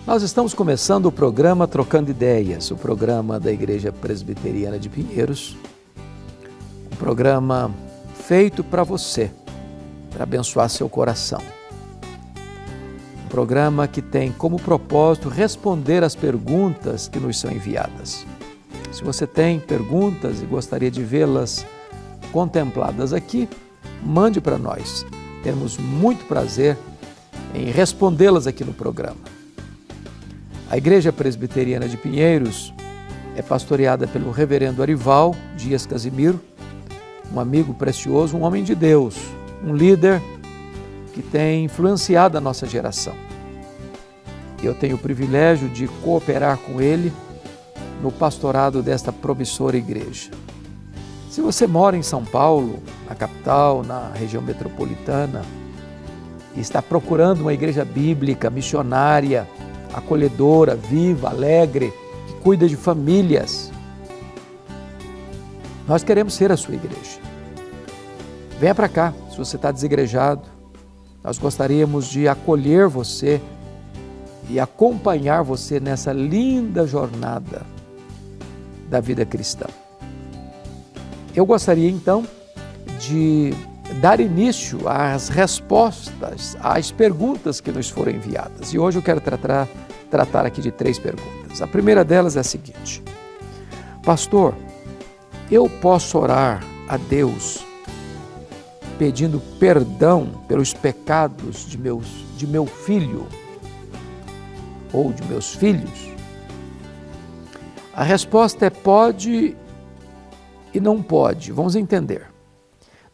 Nós estamos começando o programa Trocando Ideias, o programa da Igreja Presbiteriana de Pinheiros, um programa feito para você, para abençoar seu coração. Um programa que tem como propósito responder às perguntas que nos são enviadas. Se você tem perguntas e gostaria de vê-las contempladas aqui, mande para nós. Temos muito prazer em respondê-las aqui no programa. A Igreja Presbiteriana de Pinheiros é pastoreada pelo reverendo Arival Dias Casimiro, um amigo precioso, um homem de Deus, um líder que tem influenciado a nossa geração. Eu tenho o privilégio de cooperar com ele no pastorado desta promissora igreja. Se você mora em São Paulo, na capital, na região metropolitana, e está procurando uma igreja bíblica, missionária, acolhedora, viva, alegre, que cuida de famílias, nós queremos ser a sua igreja. Venha para cá, se você está desigrejado, nós gostaríamos de acolher você e acompanhar você nessa linda jornada da vida cristã. Eu gostaria então de dar início às respostas às perguntas que nos foram enviadas. E hoje eu quero tratar aqui de 3 perguntas. A primeira delas é a seguinte: Pastor, eu posso orar a Deus pedindo perdão pelos pecados de meu filho ou de meus filhos? A resposta é pode e não pode. Vamos entender.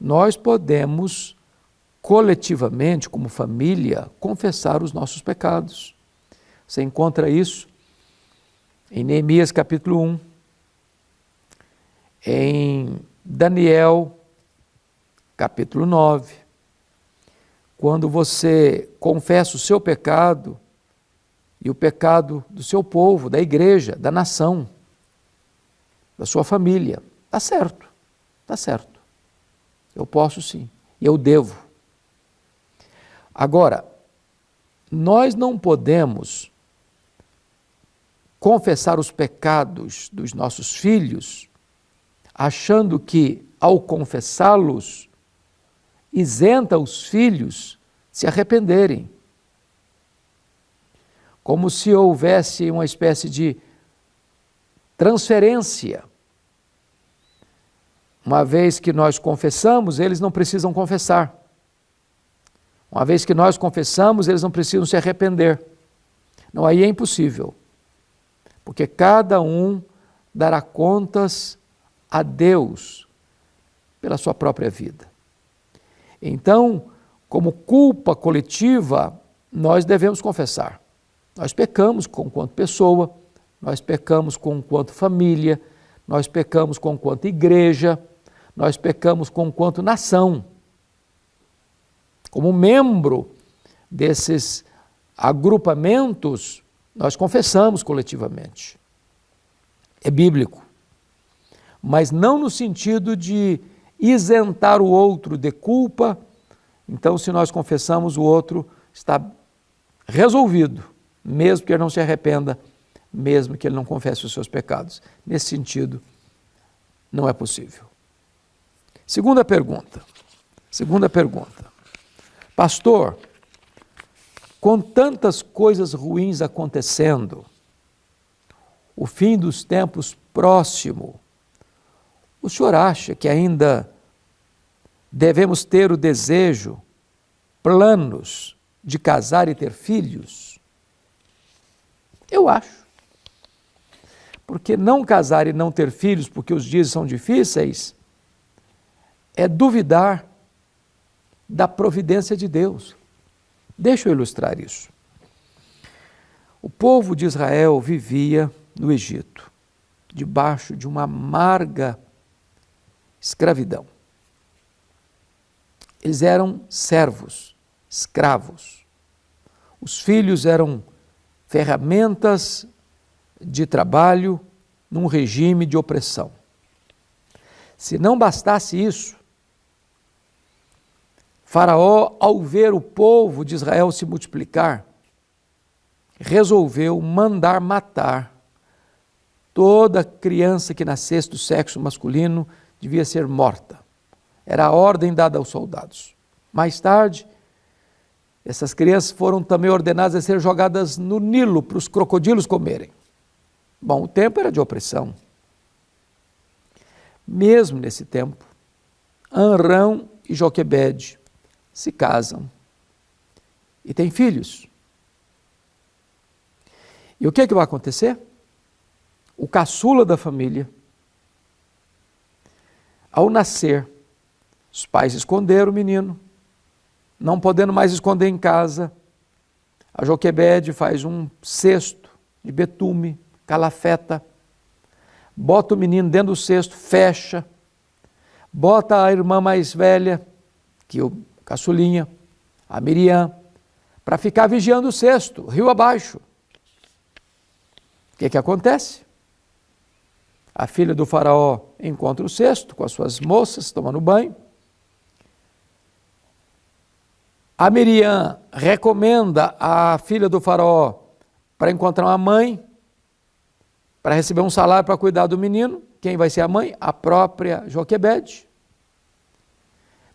Nós podemos, coletivamente, como família, confessar os nossos pecados. Você encontra isso em Neemias capítulo 1, em Daniel capítulo 9. Quando você confessa o seu pecado e o pecado do seu povo, da igreja, da nação, da sua família, está certo, está certo. Eu posso sim, eu devo. Agora, nós não podemos confessar os pecados dos nossos filhos achando que, ao confessá-los, isenta os filhos se arrependerem. Como se houvesse uma espécie de transferência. Uma vez que nós confessamos, eles não precisam confessar. Uma vez que nós confessamos, eles não precisam se arrepender. Não, aí é impossível. Porque cada um dará contas a Deus pela sua própria vida. Então, como culpa coletiva, nós devemos confessar. Nós pecamos quanto pessoa, nós pecamos quanto família, nós pecamos quanto igreja, nós pecamos quanto nação. Como membro desses agrupamentos, nós confessamos coletivamente. É bíblico. Mas não no sentido de isentar o outro de culpa. Então, se nós confessamos, o outro está resolvido, mesmo que ele não se arrependa, mesmo que ele não confesse os seus pecados. Nesse sentido, não é possível. Segunda pergunta. Pastor, com tantas coisas ruins acontecendo, o fim dos tempos próximo, o senhor acha que ainda devemos ter o desejo, planos de casar e ter filhos? Eu acho. Porque não casar e não ter filhos porque os dias são difíceis é duvidar da providência de Deus. Deixa eu ilustrar isso. O povo de Israel vivia no Egito, debaixo de uma amarga escravidão. Eles eram servos, escravos. Os filhos eram ferramentas de trabalho num regime de opressão. Se não bastasse isso, Faraó, ao ver o povo de Israel se multiplicar, resolveu mandar matar toda criança que nascesse do sexo masculino, devia ser morta. Era a ordem dada aos soldados. Mais tarde, essas crianças foram também ordenadas a ser jogadas no Nilo para os crocodilos comerem. Bom, o tempo era de opressão. Mesmo nesse tempo, Amrão e Joquebede se casam e têm filhos. E o que vai acontecer? O caçula da família, ao nascer, os pais esconderam o menino, não podendo mais esconder em casa, a Joquebede faz um cesto de betume, calafeta, bota o menino dentro do cesto, fecha, bota a irmã mais velha, que o caçulinha, a Miriam, para ficar vigiando o cesto, rio abaixo. O que acontece? A filha do faraó encontra o cesto com as suas moças, tomando banho. A Miriam recomenda a filha do faraó para encontrar uma mãe, para receber um salário para cuidar do menino. Quem vai ser a mãe? A própria Joquebede.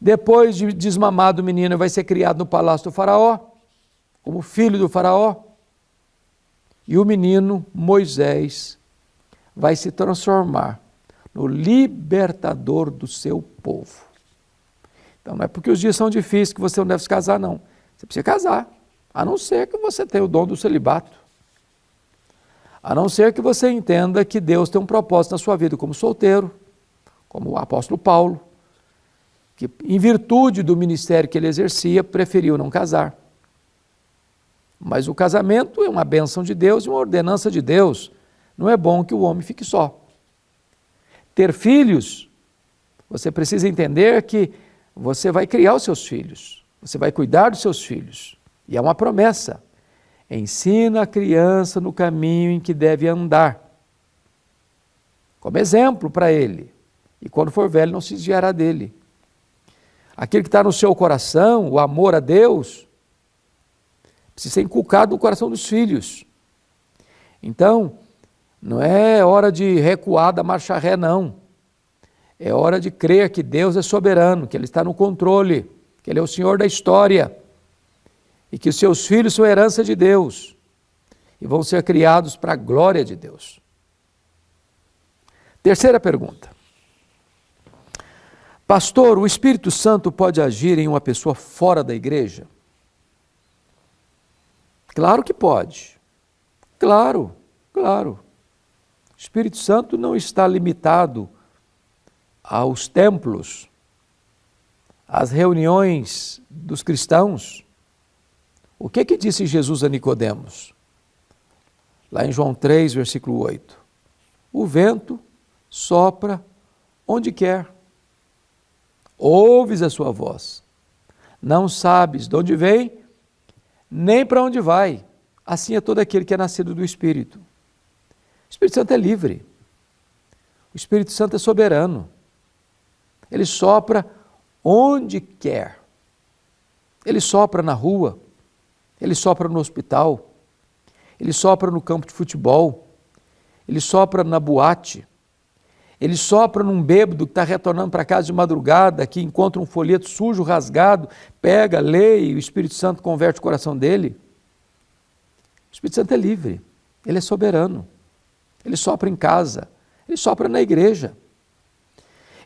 Depois de desmamado o menino, vai ser criado no palácio do faraó, como filho do faraó. E o menino, Moisés, vai se transformar no libertador do seu povo. Então não é porque os dias são difíceis que você não deve se casar, não. Você precisa casar, a não ser que você tenha o dom do celibato. A não ser que você entenda que Deus tem um propósito na sua vida como solteiro, como o apóstolo Paulo, que em virtude do ministério que ele exercia, preferiu não casar. Mas o casamento é uma bênção de Deus e uma ordenança de Deus. Não é bom que o homem fique só. Ter filhos, você precisa entender que você vai criar os seus filhos, você vai cuidar dos seus filhos. E é uma promessa. Ensina a criança no caminho em que deve andar, como exemplo para ele. E quando for velho, não se desviará dele. Aquilo que está no seu coração, o amor a Deus, precisa ser inculcado no coração dos filhos. Então, não é hora de recuar da marcha ré, não. É hora de crer que Deus é soberano, que Ele está no controle, que Ele é o Senhor da história e que os seus filhos são herança de Deus e vão ser criados para a glória de Deus. Terceira pergunta. Pastor, o Espírito Santo pode agir em uma pessoa fora da igreja? Claro que pode. Claro. O Espírito Santo não está limitado aos templos, às reuniões dos cristãos. O que disse Jesus a Nicodemos? Lá em João 3, versículo 8. O vento sopra onde quer. Ouves a sua voz. Não sabes de onde vem, nem para onde vai. Assim é todo aquele que é nascido do Espírito. O Espírito Santo é livre. O Espírito Santo é soberano. Ele sopra onde quer. Ele sopra na rua. Ele sopra no hospital. Ele sopra no campo de futebol. Ele sopra na boate. Ele sopra num bêbado que está retornando para casa de madrugada, que encontra um folheto sujo, rasgado, pega, lê e o Espírito Santo converte o coração dele. O Espírito Santo é livre. Ele é soberano. Ele sopra em casa. Ele sopra na igreja.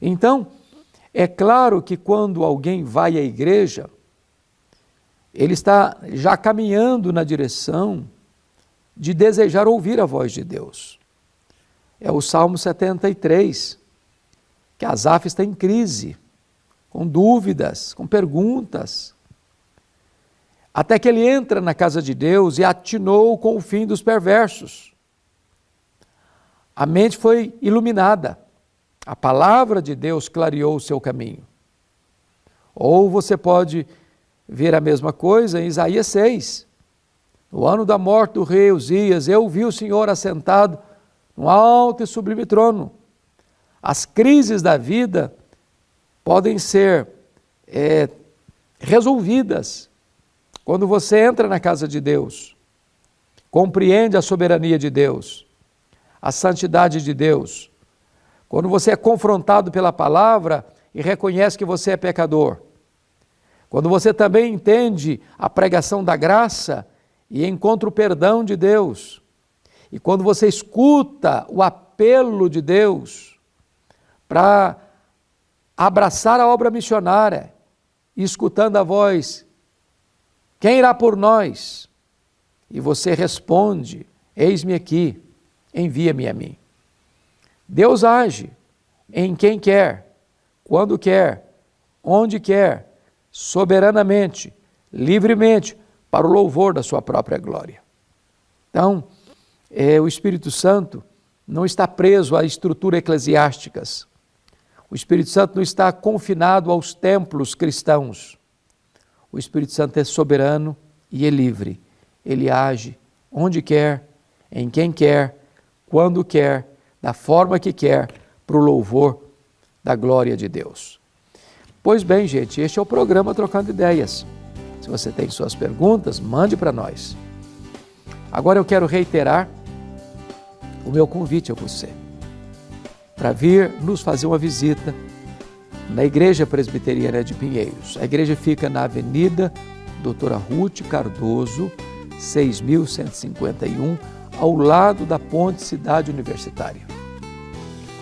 Então, é claro que quando alguém vai à igreja, ele está já caminhando na direção de desejar ouvir a voz de Deus. É o Salmo 73, que Asaf está em crise, com dúvidas, com perguntas, até que ele entra na casa de Deus e atinou com o fim dos perversos. A mente foi iluminada, a palavra de Deus clareou o seu caminho. Ou você pode ver a mesma coisa em Isaías 6. No ano da morte do rei Uzias, eu vi o Senhor assentado num alto e sublime trono. As crises da vida podem ser resolvidas quando você entra na casa de Deus, compreende a soberania de Deus, a santidade de Deus, quando você é confrontado pela palavra e reconhece que você é pecador, quando você também entende a pregação da graça e encontra o perdão de Deus, e quando você escuta o apelo de Deus para abraçar a obra missionária, e escutando a voz, quem irá por nós? E você responde, eis-me aqui, envia-me a mim. Deus age em quem quer, quando quer, onde quer, soberanamente, livremente, para o louvor da sua própria glória. Então, o Espírito Santo não está preso a estruturas eclesiásticas. O Espírito Santo não está confinado aos templos cristãos. O Espírito Santo é soberano e é livre. Ele age onde quer, em quem quer, quando quer, da forma que quer, para o louvor da glória de Deus. Pois bem, gente, este é o programa Trocando Ideias. Se você tem suas perguntas, mande para nós. Agora eu quero reiterar o meu convite a você para vir nos fazer uma visita na Igreja Presbiteriana de Pinheiros. A igreja fica na Avenida Doutora Ruth Cardoso, 6.151, ao lado da Ponte Cidade Universitária.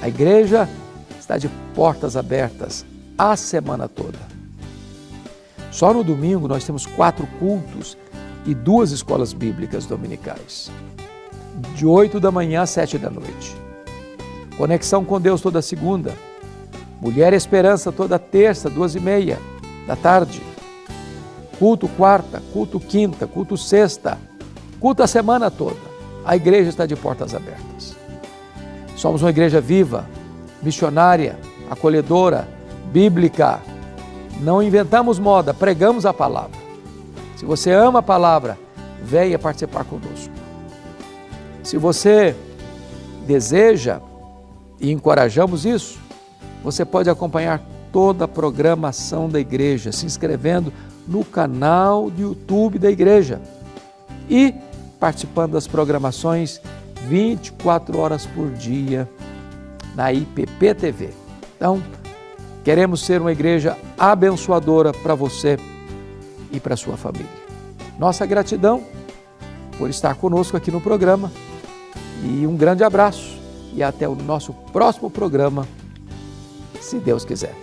A igreja está de portas abertas a semana toda. Só no domingo nós temos 4 cultos e 2 escolas bíblicas dominicais, de 8 da manhã às 7 da noite. Conexão com Deus toda segunda. Mulher Esperança toda terça, 2h30 da tarde. Culto quarta, culto quinta, culto sexta, culto a semana toda. A igreja está de portas abertas. Somos uma igreja viva, missionária, acolhedora, bíblica. Não inventamos moda, pregamos a palavra. Se você ama a palavra, venha participar conosco. Se você deseja, e encorajamos isso, você pode acompanhar toda a programação da igreja, se inscrevendo no canal do YouTube da igreja e participando das programações 24 horas por dia na IPP TV. Então, queremos ser uma igreja abençoadora para você e para sua família. Nossa gratidão por estar conosco aqui no programa e um grande abraço e até o nosso próximo programa, se Deus quiser.